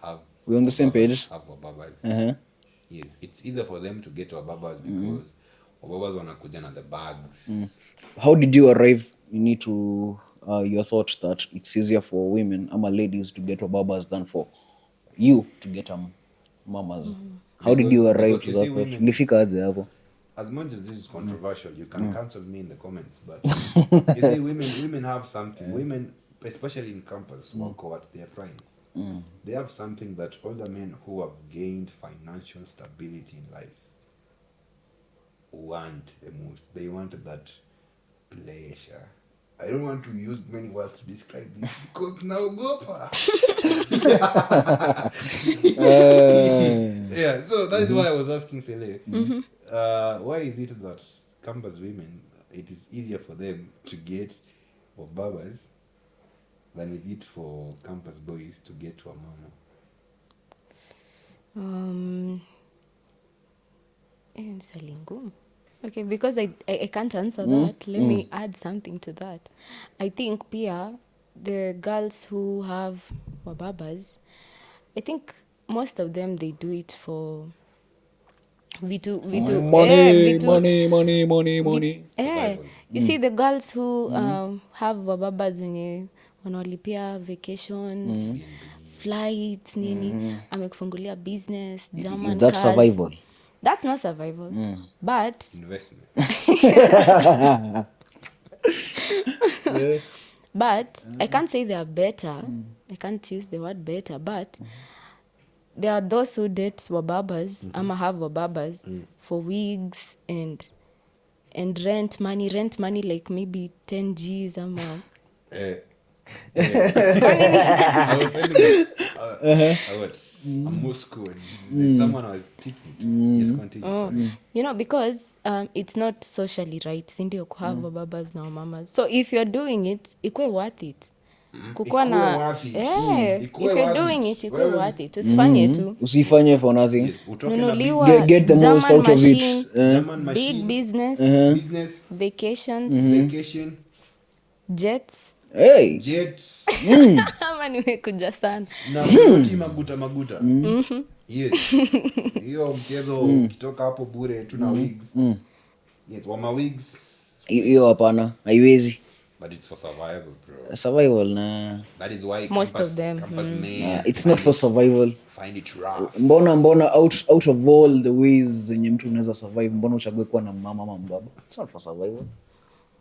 have. We're on the same page. Have wababas. Uh-huh. Yes, it's either for them to get wababas because wababas wanakuja na the bags. How did you arrive to your thought that it's easier for women ama ladies to get wababas than for you to get mamas? How did you arrive because to you that see thought? women- Ulifika aje hapo? as much as this is controversial, you can cancel me in the comments. But you see, women have something. Women, especially in campus, wako at their prime. They have something that older men who have gained financial stability in life want the most. They want that pleasure. I don't want to use many words to describe this because naogopa. Yeah, so that is why I was asking Sele. Why is it that campus women, it is easier for them to get babas than is it for campus boys to get to a mama? Ni swali ngumu. Okay, because I can't answer that. Let me add something to that. I think pia the girls who have wababas, I think most of them they do it for vitu Money. Survival. You see the girls who have wababas wenye wanawalipia vacations, flights nini, amekufungulia business, German Is that cars. survival? That's not survival. But Investment. but I can't say they are better. I can't use the word better, but there are those who date wababas ama have wababas for wigs and rent money like maybe 10 G's ama I was telling about Moscow and someone was picking. Yes, continue. Sorry. you know, because it's not socially right, sindio, kuhave wababas na wamamas. So if you're doing it, ikue worth it. Kukuwa Ikuwe na worth it. if Ikuwe you're worth doing it. it, ikue Wewe worth it. Usifanye tu. Usifanye for nothing. Yes, utoke na Nunuliwa business. Get the most German out of machine, it. German big machine, business, business, vacations, vacation, jets. Hey. jets, Ama nimekuja sana. na kuloti maguta. Yes. Hiyo mchezo ukitoka hapo bure tu na wigs. Yes, wama wigs. Hiyo hapana, haiwezi. But it's for survival, bro. Survival na That is why Most campus, of them, campus men it's not for survival. find it rough. Mbona out of all the ways zenye mtu unaweza survive, mbona uchague kuwa na mama ama mbaba? It's not for survival.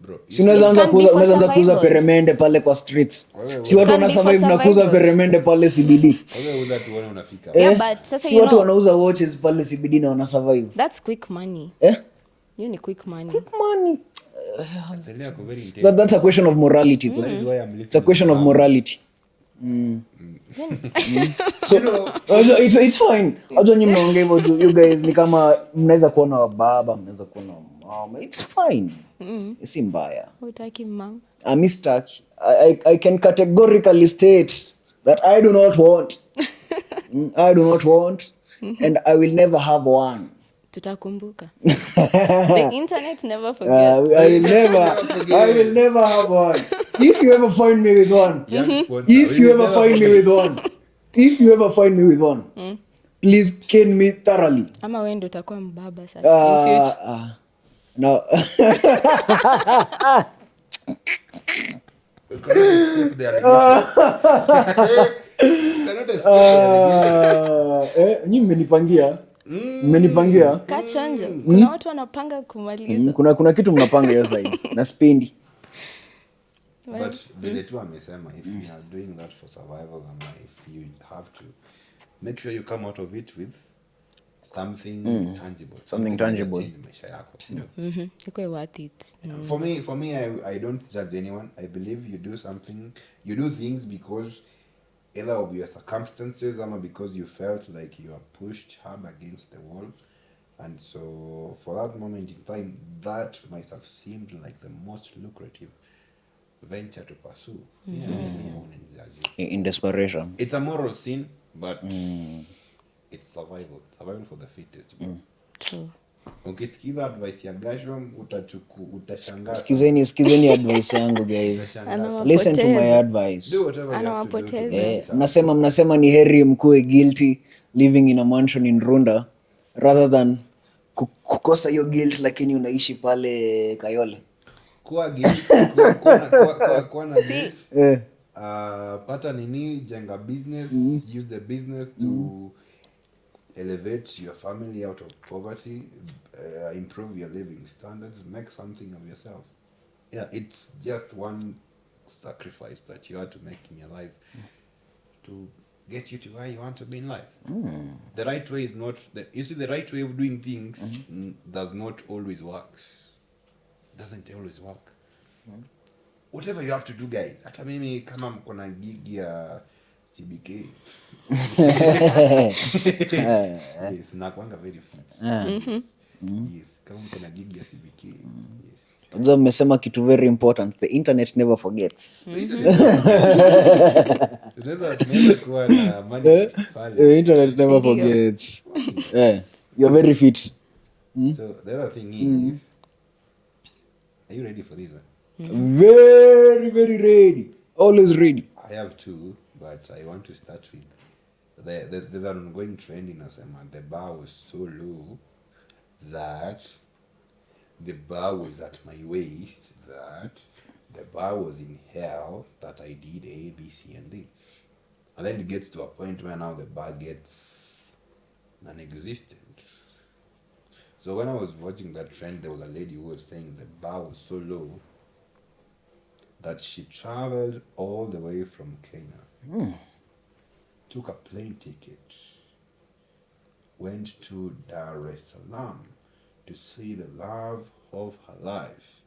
Bro, Si unaweza anza can be for kuuza survival. peremende pale kwa streets. Wewe, Si watu Can wana be for survive na kuuza survival. peremende pale CBD. wewe uza tuone unafika. Yeah, but sasa Si you watu know, wanauza watches pale CBD na wana survive. that's quick money. Eh? You need quick money. Quick money. Asili yako very intense. That's a question of morality. Though. That is why I'm listening. It's a question of morality. So it's fine. Hata nyinyi mnaongea hivyo tu, you guys ni kama mnaweza kuona wababa, mnaweza kuona mama. It's fine. Si mbaya. Hutaki mama. Mr. I can categorically state that I do not want. I do not want and I will never have one. Tutakumbuka. The internet never forgets. I will never have one. If you ever find me with one, if you ever find me with one, please cane me thoroughly. Ama wewe ndio utakuwa mbaba sasa. In future. No. You cannot escape the allegation. You cannot escape the allegation. Nyinyi mmenipangia. Kachonjo. Kuna watu wanapanga kumaliza. Kuna kitu mnapanga hiyo zaidi. Na spendi. But vile tu amesema, if you are doing that for survival and if you have to make sure you come out of it with something tangible. Something tangible. Change maisha yako, you know? Ikue worth it. For me, I don't judge anyone. I believe you do things because either of your circumstances or because you felt like you are pushed hard against the wall. And so for that moment in time, that might have seemed like the most lucrative venture to pursue. Yeah, I wouldn't judge you. In desperation. It's a moral sin, but it's survival for the fittest. True. Ukisikiza advice ya Gashom utashangaa. Skizeni advice yangu guys. Listen to my advice. Do whatever you have to do to get it. Mnasema ni heri mkuwe guilty living in a mansion in Runda rather than kukosa hiyo guilt lakini unaishi pale Kayole. Kuwa guilt, kuwa na guilt. Pata nini, jenga business, use the business to elevate your family out of poverty, improve your living standards, make something of yourself. Yeah, it's just one sacrifice that you had to make in your life to get you to where you want to be in life. The right way is not you see, the right way of doing things does not always work. Doesn't always work. Whatever you have to do, guys. Hata mimi kama mko na gig ya CBK. Yes, nakwanga very fit. Yes, kama mko na gig ya CBK. Yes. Unajua mmesema kitu very important, the internet never forgets. Tunaweza kuwa na money pale. The internet never forgets. You're very fit. So the other thing is, are you ready for this one? Very, very ready. Always ready. I have two, but I want to start with there's an ongoing trend in Asema. The bar was so low that the bar was at my waist, that the bar was in hell, that I did A, B, C, and D. And then it gets to a point where now the bar gets non-existent. So when I was watching that trend, there was a lady who was saying the bar was so low that she traveled all the way from Kenya, took a plane ticket, went to Dar es Salaam to see the love of her life.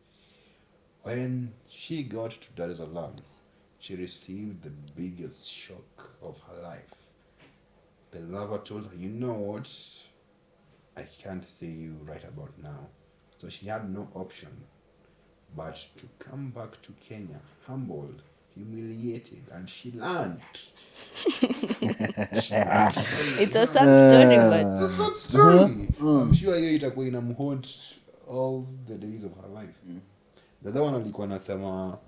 When she got to Dar es Salaam, she received the biggest shock of her life. The lover told her, you know what, I can't see you right about now. So she had no option but to come back to Kenya, humbled, humiliated, and she learned. It's a sad story, but It's a sad story. I'm sure hiyo itakuwa inamhaunt all the days of her life. The other one alikuwa anasema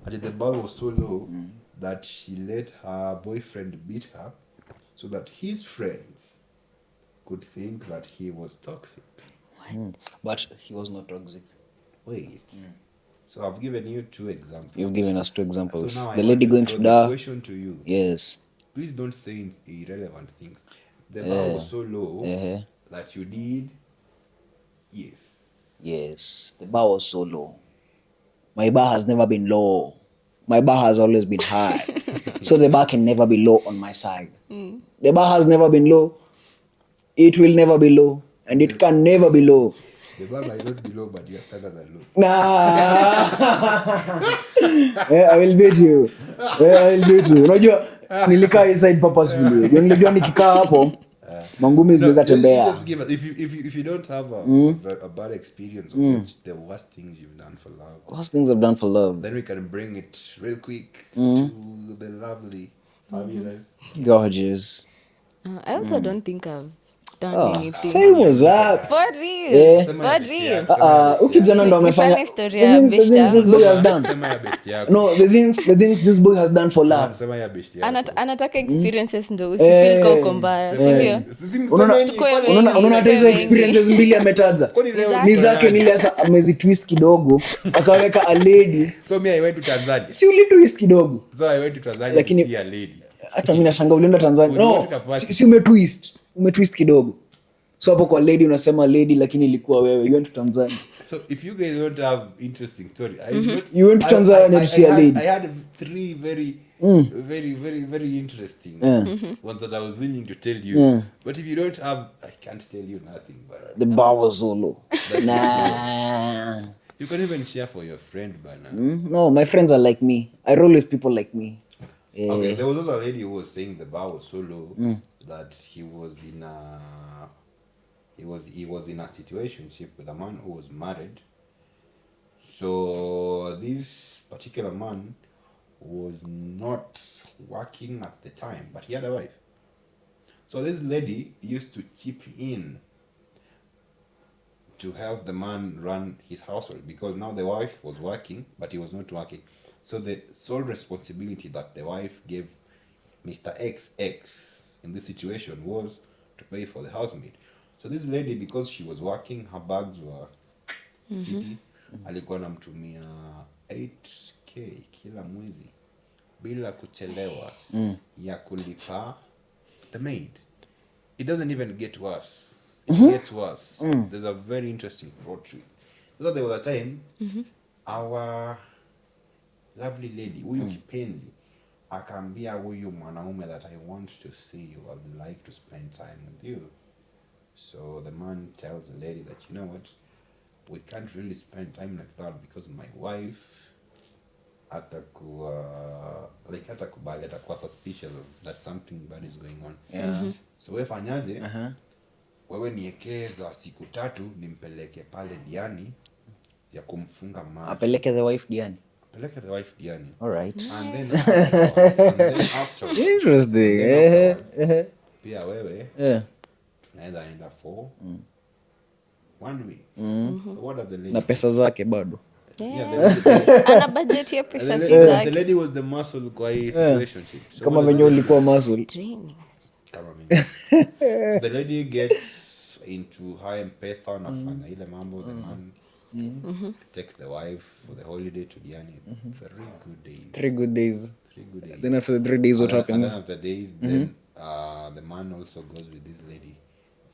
that the bar was so low that she let her boyfriend beat her so that his friends could think that he was toxic. But he was not toxic. Wait. So I've given you two examples. You've given us two examples. So now The I lady want going to to throw the Dar. question to you. Yes. Please don't say irrelevant things. The bar was so low that you did. Yes. Yes. The bar was so low. My bar has never been low. My bar has always been high. So the bar can never be low on my side. The bar has never been low. It will never be low. And it can never be low. The bar might not be low, but your standards are low. Nah. I will beat you. I will beat you. Unajua nilikaa inside purposefully. Nilijua nikikaa hapo mangumi zinaweza tembea. Just give us, if you don't have a bad experience of the worst things you've done for love, Worst things I've done for love. then we can bring it real quick to the lovely, fabulous. Gorgeous. I also don't think I've done anything. Say what's up. For real. Yeah. For real. Ukijana ndo amefanya Funny story the ya things best this boy has done. Sema ya best yako. No, the things this boy has done for love. Sema ya best yako. Anataka experiences ndo usifeel kwa uko mbaya, si ndio? Unaona hata hizo experiences mbili ametaja. Ni zake nile sasa amezitwist kidogo akaweka a lady. So me I went to Tanzania. Si ulitwist kidogo. So I went to Tanzania Lakini to see a lady. hata mimi nashangaa ulienda Tanzania. No, si umetwist kidogo. So hapo kwa lady unasema lady lakini ilikuwa wewe. You went to Tanzania. So if you guys don't have interesting story, You went to Tanzania to see a lady. I had three very interesting ones that I was willing to tell you. But if you don't have, I can't tell you nothing. But The bar was so low. Nah. you can even share for your friend, Bana. No, my friends are like me. I roll with people like me. Okay, there was also a lady who was saying the bar was so low that he was in a situationship with a man who was married. So this particular man was not working at the time, but he had a wife. So this lady used to chip in to help the man run his household because now the wife was working, but he was not working. So the sole responsibility that the wife gave Mr. XX in this situation was to pay for the housemaid. So this lady, because she was working, her bags were fiti. Alikuwa anamtumia 8k kila mwezi bila kuchelewa ya kulipa the maid. it doesn't even get worse. It gets worse. There's a very interesting plot twist. So there was a time our lovely lady, huyu kipenzi, akaambia huyu mwanaume that I want to see you, I would like to spend time with you. So the man tells the lady that, you know what, we can't really spend time like that because my wife atakubali, atakuwa suspicious of that something bad is going on. So wewe fanyaje? Wewe niekee za siku 3 nimpeleke pale Diani ya kumfunga macho. Apeleke the wife Diani. Peleke the wife Diani. All right. And then afterwards, Interesting. pia wewe Yeah. tunaweza enda for 1 week. So what does the lady Na pesa zake bado. Ana budget ya pesa the zake. lady was the muscle kwa hii situationship. So Kama what does venye ulikuwa muscle. Trainings. kama mimi. The lady gets into her M-Pesa, anafanya ile mambo, the man takes the wife for the holiday to Diani. 3 good days. 3 good days. 3 good days. Then after the 3 days, what And happens? then after days, then the man also goes with this lady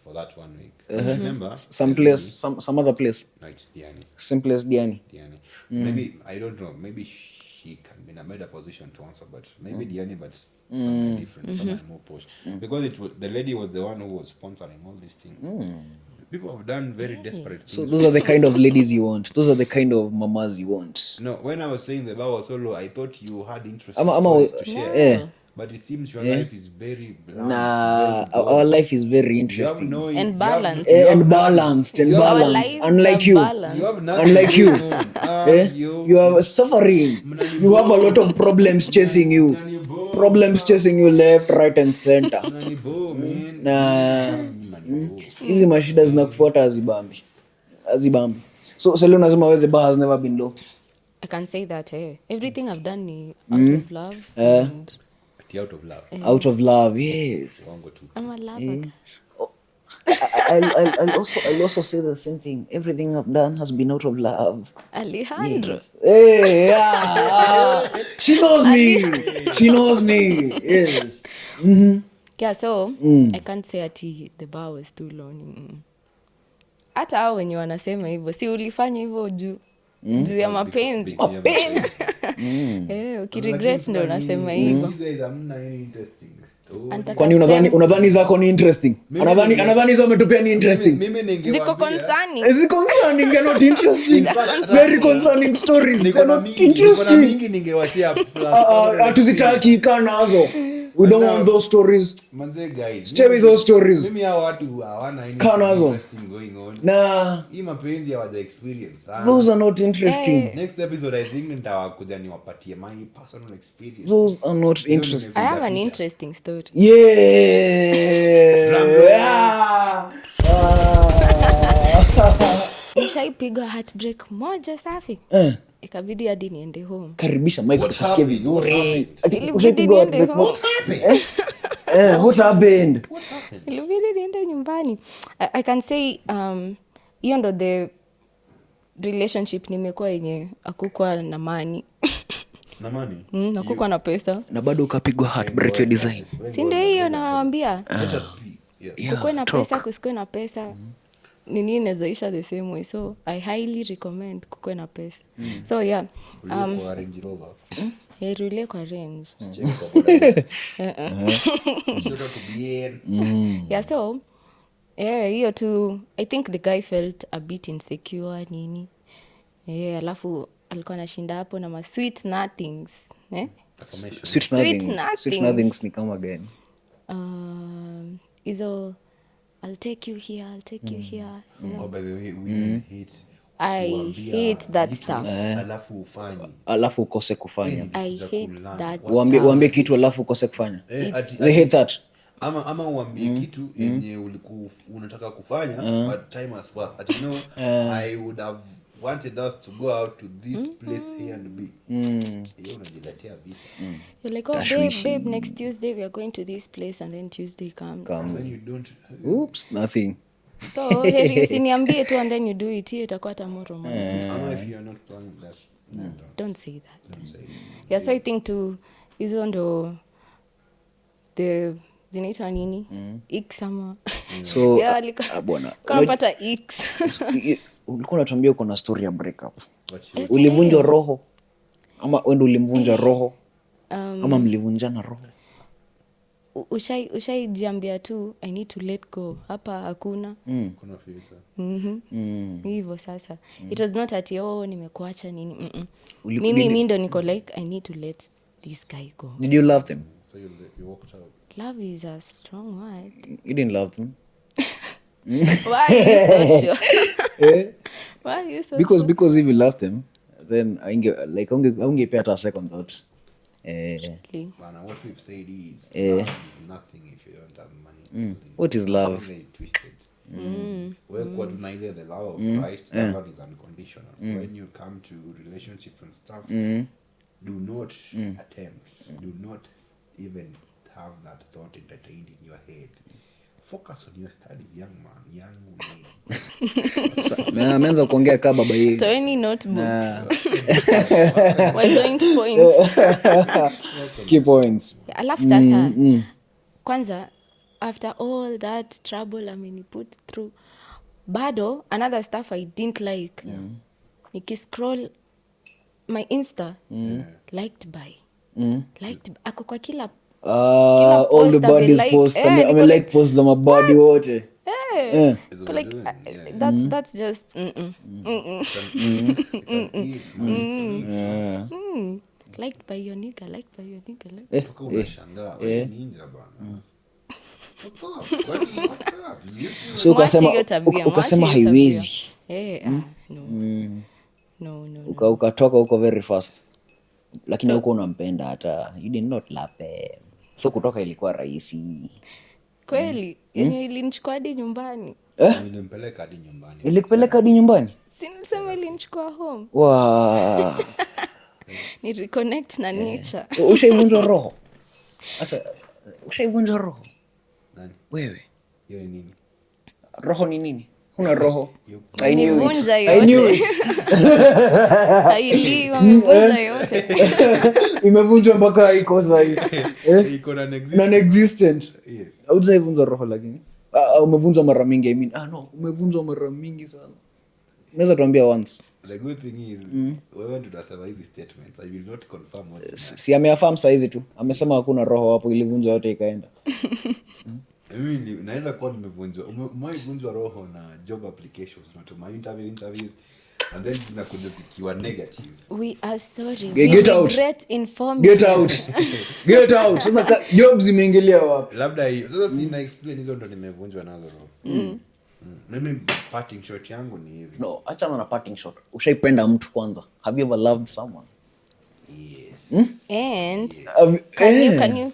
for that 1 week. Remember? Some place, some other place. No, it's Diani. Same place, Diani. Diani. Maybe, I don't know, maybe she can be in a better position to answer, but maybe Diani, but somewhere different, somewhere more posh. Because the lady was the one who was sponsoring all these things. People have done very desperate things. So those are the kind of ladies you want. Those are the kind of mamas you want. No, when I was saying the bar was so low, I thought you had interesting Ama- stories to share. yeah. But it seems your life is very blunt. Nah, it's very our life is very You have interesting. no- And you balanced. have- you have And nothing. balanced, and You have- Our balanced. lives Unlike are you. balanced. You have nothing Unlike you. going on. You are suffering. You have a lot of problems chasing you. Problems chasing you left, right, and center. Unanibo, man. Na Unanibo. hizi mashida zinakufuata azibambi. Azibambi. So leo nasema wewe, the bar has never been low. I can say that everything I've done ni out of love. And Ati out of love. Out of love, yes. Wango tu. I'm a lover. guy. I'll also say the same thing. Everything I've done has been out of love. Alejandro. Yes. Hey, yeah. She knows me. She knows me. Yes. Yeah, so I can't say ati the bar was too long. Hata hao wenye wanasema hivyo, si ulifanya hivyo juu ya mapenzi. Mapenzi. Ukiregret ndo unasema hivyo. You guys hamna any interesting story. Anataka Kwani unadhani zako ni interesting? Anadhani hizo umetupia ni interesting? Mimi ningewaambia- Ziko concerning. Is it concerning? They're not interesting. Very concerning stories. Niko They're na not mingi, niko na interesting. mingi ningewashare plus. Hatuzitaki kaa nazo. We don't want those stories. Manze guys. Stay with those stories. Mimi hao watu hawana anything Kaa nazo. interesting going on. Nah, Hii mapenzi hawaja experience sana. those are not interesting. Next episode I think nitawakuja niwapatie my personal experience. Those are not interesting. I have an interesting story. Yeah. Drum roll. Yeah. Nishaipigwa heartbreak moja safi. Ikabidi hadi niende home. Karibisha Mike What tusikie happened? vizuri. What happened? Ati Ilibidi ushaipigwa niende heartbreak home. moja? What happened? Ilibidi niende nyumbani. I can say hiyo ndo the relationship nimekuwa yenye akukwa na money. Na money. Akukwa na pesa. Na bado ukapigwa heartbreak your design. Si ndio hiyo nawaambia. Let us speak. Yeah. Yeah, Kukuwe na talk. pesa, kusikuwe na pesa. Nini inawezaisha the same way. So I highly recommend kukuwe na pesa. So yeah. Ulio kwa Range Rover. Irulie kwa range. Check kwa boda. Shout out to Bien. Yeah, so hiyo tu, I think the guy felt a bit insecure nini. Alafu alikuwa anashinda hapo na ma sweet nothings. Affirmation. Sweet nothings. Sweet nothings ni kama gani? Hizo I'll take you here, I'll take you here. You know? Oh, by the way, women hate I kuambia hate that kitu, stuff. alafu ufanye. Alafu ukose kufanya. I Za hate kulana. that Uambie kitu alafu ukose kufanya. They hate that. Ama uambie kitu yenye unataka kufanya but time has passed. Ati I would have wanted us to go out to this place A and B. Hiyo unajiletea vitu. You're like, oh babe, next Tuesday we are going to this place, and then Tuesday comes. Then you don't. Oops, nothing. So heri usiniambie tu and then you do it. Hiyo itakuwa hata more romantic. Ama if you are not planning that. Don't say that. Don't say it. Yeah, so I think hizo ndo the zinaitwa nini? X ama So yeah, bwana, pata X. ulikuwa unatuambia uko na story ya breakup. Yes, Ulivunjwa eh. roho ama wewe ndio ulimvunja roho ama mlivunjana roho? Ushaijiambia tu I need to let go, hapa hakuna Kuna filter. hivyo sasa. It was not ati nimekuacha nini. Uli- Mimi ndo niko like I need to let this guy go. Did you love them? So you walked out. Love is a strong word. You didn't love them? Why are you so sure? Why are you so sure? Because if you loved them, then aungepea hata a second thought. Really? Bana, what we've said is love is nothing if you don't have money. What is love? Very twisted. Well, kwa tuna ile the love of Christ, that love is unconditional. When you come to relationship and stuff, do not attempt, do not even have that thought entertained in your head. Focus on your studies, young man, young lady. Ameanza kuongea kaa baba yeye. Toeni notebooks. We're going to points. Key points. Alafu sasa kwanza after all that trouble put through, bado another stuff I didn't like. Nikiscroll my Insta, liked by. Ako kwa kila All the post bodies like, posts. niko Like posts za mabody wote. Is like overdoing, yeah. that's just It's an if, man. liked by your nigga, liked by your nigga. Toka unashangaa, wewe ninja bana. What's up? What's up? So Mwache hiyo tabia, ukasema mwache hiyo haiwezi. No. Ukatoka huko very fast. Lakini huko unampenda hata. You did not love them. So kutoka ilikuwa rahisi. Kweli yenye ilinichukua hadi nyumbani. Nilimpeleka hadi nyumbani. Ilikupeleka hadi nyumbani? Si nilisema ilinichukua home. Wow. Ni reconnect na nature. Ushaivunjwa roho? Acha, ushaivunjwa roho? Nani? Wewe. Hiyo ni nini? Roho ni nini? Una roho? I Wamevunja knew yote. it. Haili wamevunja yote. Imevunjwa mpaka haiko sahi. Iko Non-existent. Yes. Haujaivunjwa roho lakini. Umevunjwa mara mingi, I mean. No, umevunjwa mara mingi sana. Unaweza tuambia once. The good thing is, wewe tunasema hizi statements, I will not confirm what Si ameaffirm saizi tu. Amesema hakuna roho hapo, ilivunjwa yote ikaenda. mimi naweza kuwa nimevunjwa. Umeivunjwa roho na job applications, unatuma interviews and then zinakuja zikiwa negative. We are sorry. Get We out. regret informing Get you. out. Get out. Sasa jobs zimeingilia wapi? Labda hiyo. Sasa sina explain hizo ndo nimevunjwa nazo roho. Mimi parting shot yangu ni hivi. No, achana na parting shot. Ushaipenda mtu kwanza. Have you ever loved someone? Yes. And can you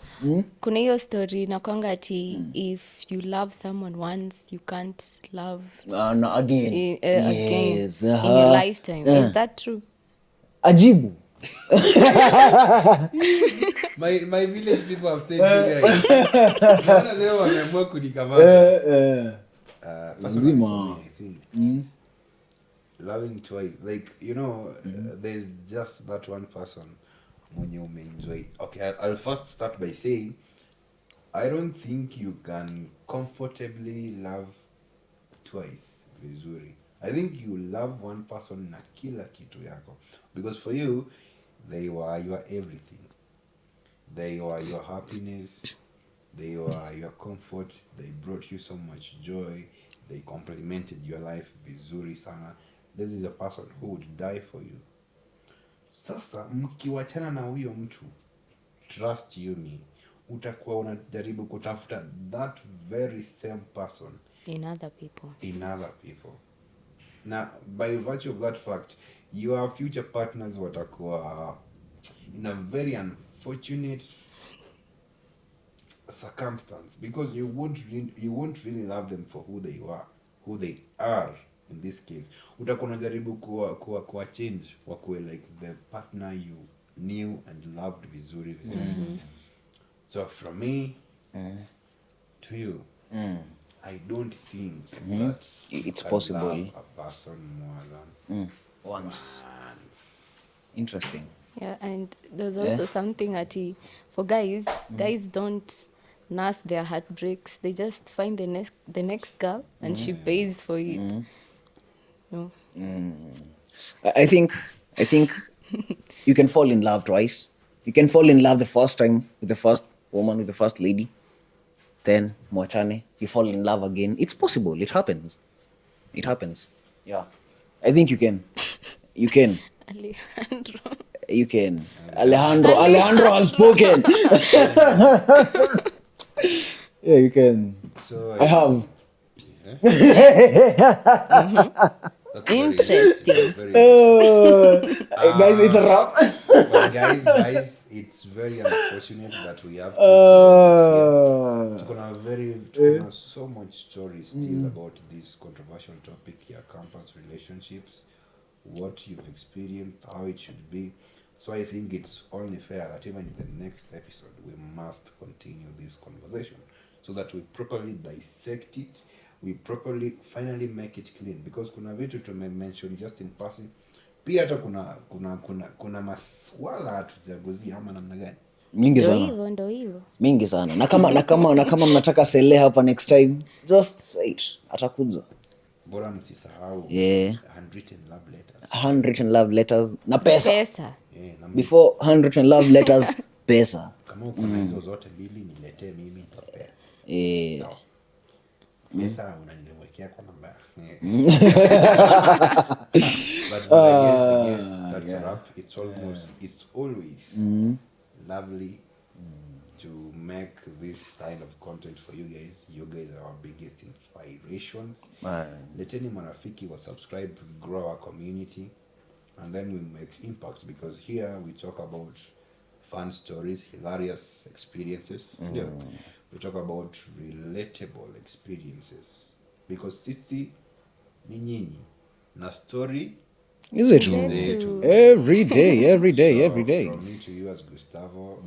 kuna hiyo story nakwanga ati if you love someone once you can't love No, again. again Yes, in your lifetime. Is that true? Ajibu. My village people have said you guys. Naona leo wameamua kunikamata. Lazima. Personally, I think loving twice, like there's just that one person mwenye umeenjoy. Okay, I'll first start by saying I don't think you can comfortably love twice vizuri. I think you love one person na kila kitu yako, because for you they were your everything. They were your happiness, they were your comfort, they brought you so much joy, they complemented your life vizuri sana. This is a person who would die for you. Sasa mkiwachana na huyo mtu, trust you me, utakuwa unajaribu kutafuta that very same person In other people. Na by virtue of that fact, your future partners watakuwa in a very unfortunate circumstance, because you won't really love them for who they are in this case. Utakuwa unajaribu kuwa change wakuwe like the partner you knew and loved vizuri. So from me to you, I don't think that It's can possible. love a person more than Once. Interesting. Yeah, and there's also something for guys don't nurse their heartbreaks. They just find the next girl and she pays for it. No. I think you can fall in love twice. You can fall in love the first time with the first woman, with the first lady. Then mwachane, you fall in love again. It's possible. It happens. It happens. Yeah. I think you can. You can. Alejandro. You can. Alejandro has spoken. Yeah, you can. So I have. that's very Interesting. Very interesting. Guys, it's a wrap. But guys, it's very unfortunate that we have to close it here. Tuko na so much stories still about this controversial topic here, campus relationships, what you've experienced, how it should be. So I think it's only fair that even in the next episode we must continue this conversation so that we properly dissect it, we properly finally make it clean, because kuna vitu tumemention just in passing, pia hata kuna maswala hatujaguzia ama namna gani. Mingi sana. Na kama mnataka sele hapa next time, just say it. Atakuja. Bora msisahau handwritten love letters na pesa. Na Before handwritten love letters, pesa. Kama uko na hizo zote mbili niletee mimi nitapea. No. Pesa unaniwekea kwa namba. But I guess that's a wrap. It's always lovely to make this kind of content for you guys. You guys are our biggest inspirations. Leteni marafiki wa subscribe, grow our community, and then we make impact, because here we talk about fun stories, hilarious experiences. We talk about relatable experiences, because sisi ni nyinyi na story is it Zetu. every day So, from me to you as Gustavo,